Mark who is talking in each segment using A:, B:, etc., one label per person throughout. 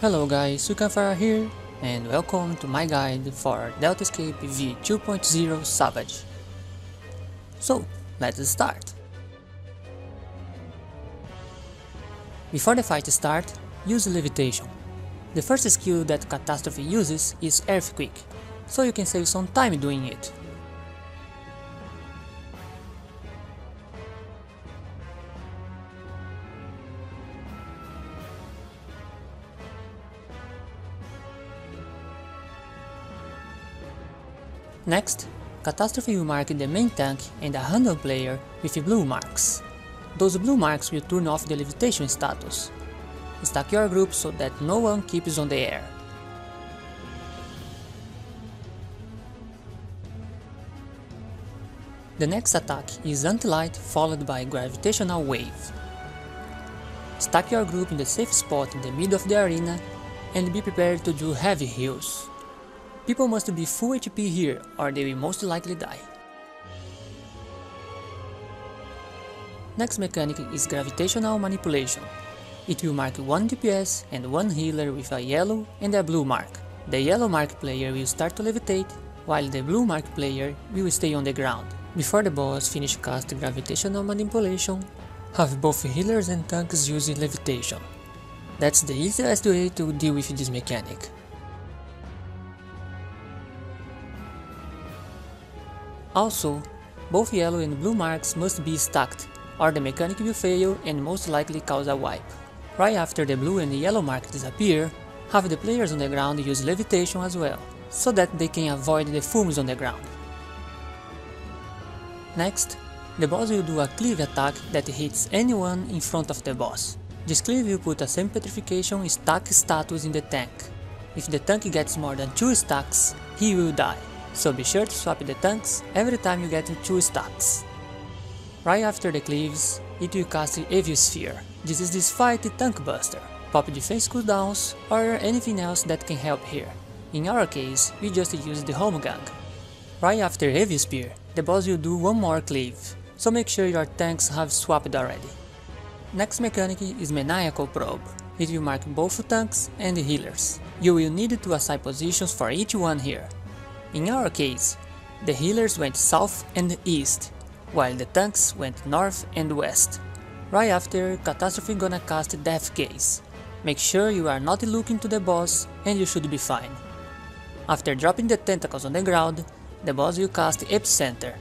A: Hello guys, Sukanfara here, and welcome to my guide for Deltascape V 2.0 Savage. So, let's start! Before the fight starts, use Levitation. The first skill that Catastrophe uses is Earthquake, so you can save some time doing it. Next, Catastrophe will mark the main tank and a random player with blue marks. Those blue marks will turn off the levitation status. Stack your group so that no one keeps on the air. The next attack is Anti-Light followed by Gravitational Wave. Stack your group in the safe spot in the middle of the arena and be prepared to do heavy heals. People must be full HP here or they will most likely die. Next mechanic is Gravitational Manipulation. It will mark one DPS and one healer with a yellow and a blue mark. The yellow mark player will start to levitate, while the blue mark player will stay on the ground. Before the boss finish cast Gravitational Manipulation, have both healers and tanks using levitation. That's the easiest way to deal with this mechanic. Also, both yellow and blue marks must be stacked, or the mechanic will fail and most likely cause a wipe. Right after the blue and the yellow mark disappear, have the players on the ground use levitation as well, so that they can avoid the fumes on the ground. Next, the boss will do a cleave attack that hits anyone in front of the boss. This cleave will put a semi-petrification stack status in the tank. If the tank gets more than 2 stacks, he will die. So be sure to swap the tanks every time you get 2 stacks. Right after the cleaves, it will cast Evil Sphere. This is this fight tank buster. Pop defense cooldowns or anything else that can help here. In our case, we just use the home gang. Right after Evil Spear, the boss will do one more cleave, so make sure your tanks have swapped already. Next mechanic is Maniacal Probe. It will mark both tanks and healers. You will need to assign positions for each one here. In our case, the healers went south and east, while the tanks went north and west. Right after, Catastrophe gonna cast Death Gaze. Make sure you are not looking to the boss and you should be fine. After dropping the tentacles on the ground, the boss will cast Epicenter.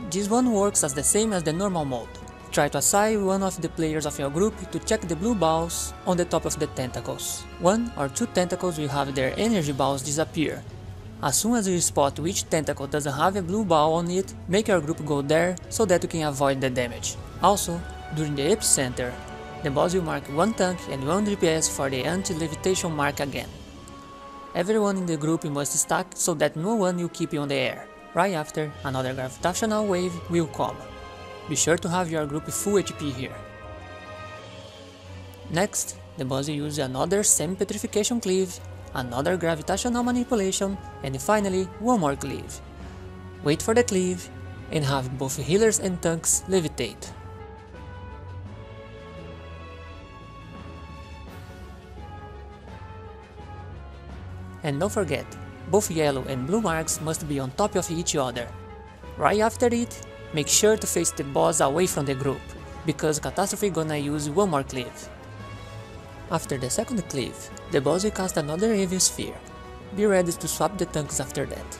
A: This one works as the same as the normal mode. Try to assign one of the players of your group to check the blue balls on the top of the tentacles. 1 or 2 tentacles will have their energy balls disappear. As soon as you spot which tentacle doesn't have a blue ball on it, make your group go there so that you can avoid the damage. Also, during the Epicenter, the boss will mark 1 tank and 1 DPS for the anti-levitation mark again. Everyone in the group must stack so that no one will keep you on the air. Right after, another gravitational wave will come. Be sure to have your group full HP here. Next, the boss will use another semi-petrification cleave, another gravitational manipulation, and finally one more cleave. Wait for the cleave and have both healers and tanks levitate. And don't forget, both yellow and blue marks must be on top of each other. Right after it, make sure to face the boss away from the group, because Catastrophe gonna use one more cleave. After the second cleave, the boss will cast another Evil Sphere. Be ready to swap the tanks after that.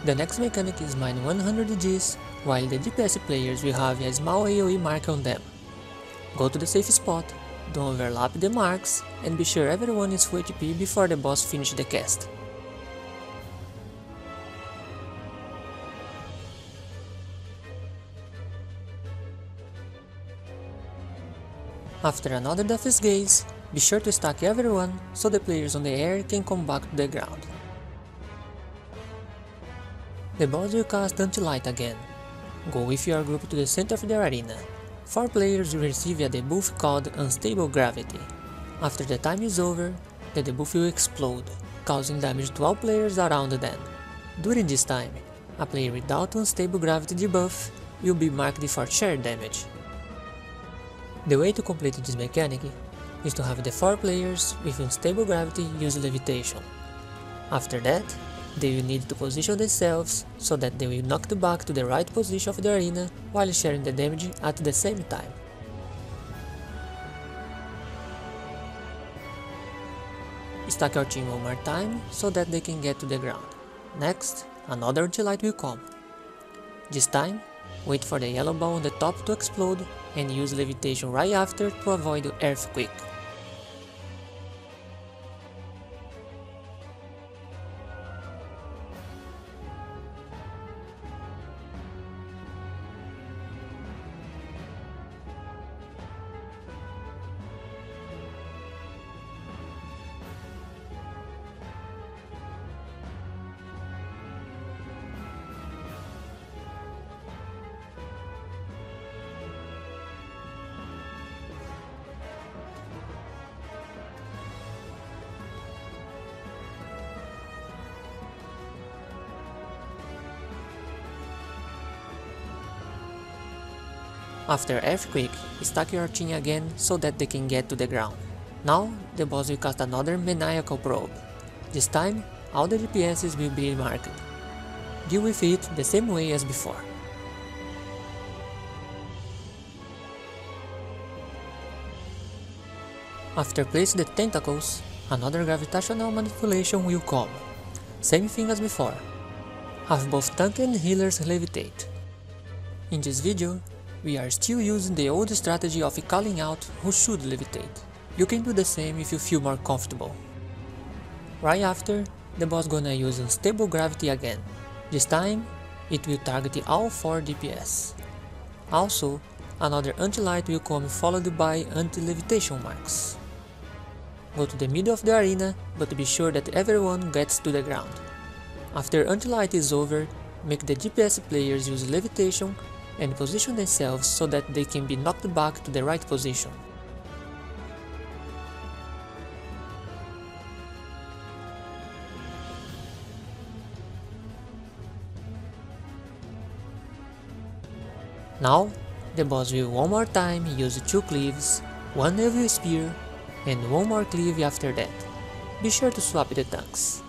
A: The next mechanic is mine 100 Gs, while the DPS players will have a small AoE mark on them. Go to the safe spot, don't overlap the marks, and be sure everyone is full HP before the boss finishes the cast. After another Death's Gaze, be sure to stack everyone so the players on the air can come back to the ground. The boss will cast Anti-Light again. Go with your group to the center of the arena. 4 players will receive a debuff called Unstable Gravity. After the time is over, the debuff will explode. causing damage to all players around them. During this time, a player without unstable gravity debuff will be marked for shared damage. The way to complete this mechanic is to have the 4 players with unstable gravity use levitation. After that, they will need to position themselves so that they will knock the back to the right position of the arena while sharing the damage at the same time. Stack your team one more time so that they can get to the ground. Next, another anti-light will come. This time, wait for the yellow ball on the top to explode and use levitation right after to avoid the earthquake. After earthquake, stack your team again so that they can get to the ground. Now, the boss will cast another maniacal probe. This time, all the DPSs will be marked. Deal with it the same way as before. After placing the tentacles, another gravitational manipulation will come. Same thing as before. Have both tank and healers levitate. In this video, we are still using the old strategy of calling out who should levitate. You can do the same if you feel more comfortable. Right after, the boss gonna use unstable gravity again. This time, it will target all 4 DPS. Also, another anti-light will come followed by anti-levitation marks. Go to the middle of the arena, but be sure that everyone gets to the ground. After anti-light is over, make the DPS players use levitation and position themselves so that they can be knocked back to the right position. Now, the boss will one more time use 2 cleaves, 1 evil spear, and 1 more cleave after that. Be sure to swap the tanks.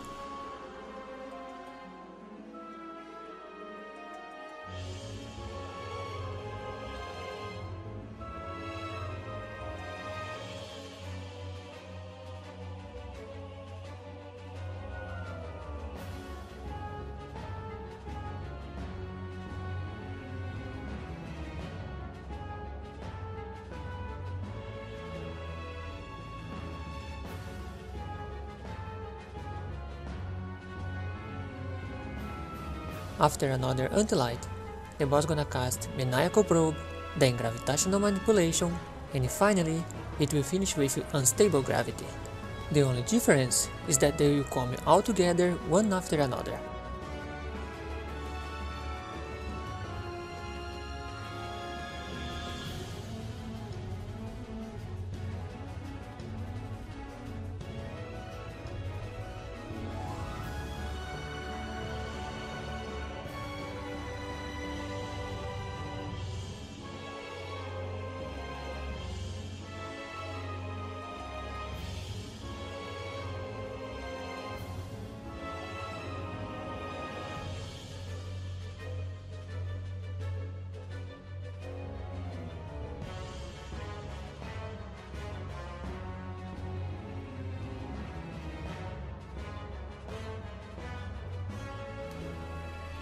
A: After another anti-light, the boss gonna cast Maniacal Probe, then Gravitational Manipulation, and finally, it will finish with Unstable Gravity. The only difference is that they will come all together one after another.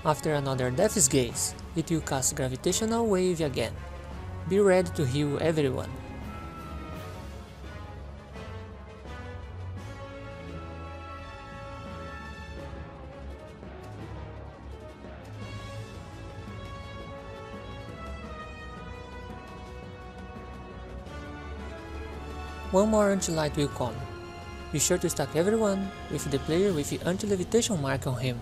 A: After another Death's Gaze, it will cast Gravitational Wave again. Be ready to heal everyone. One more anti-light will come. Be sure to stack everyone with the player with the anti-levitation mark on him.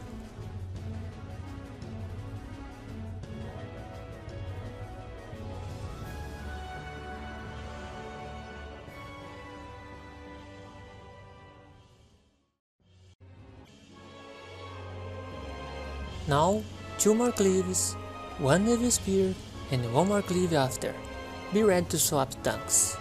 A: Now, 2 more cleaves, 1 heavy spear, and 1 more cleave after. Be ready to swap tanks.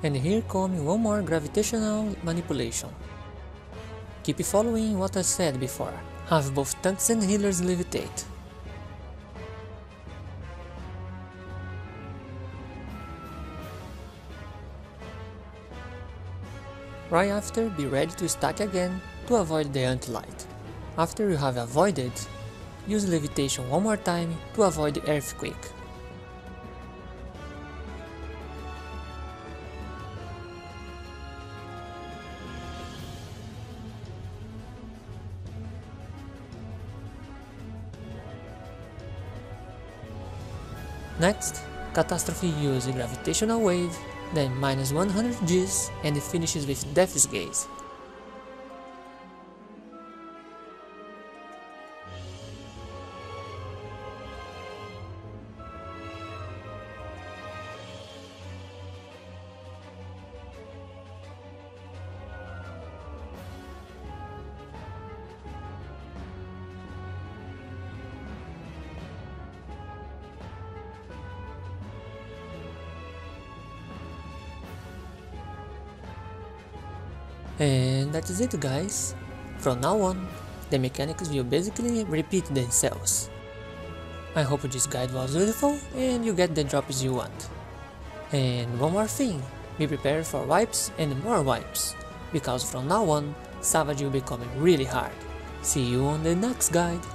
A: And here comes 1 more gravitational manipulation. Keep following what I said before, have both tanks and healers levitate. Right after, be ready to stack again to avoid the anti-light. After you have avoided, use levitation 1 more time to avoid the earthquake. Next, Catastrophe uses Gravitational Wave, then minus 100 Gs, and it finishes with Death's Gaze. And that is it, guys. From now on, the mechanics will basically repeat themselves. I hope this guide was useful and you get the drops you want. And one more thing, be prepared for wipes and more wipes, because from now on, Savage will become really hard. See you on the next guide.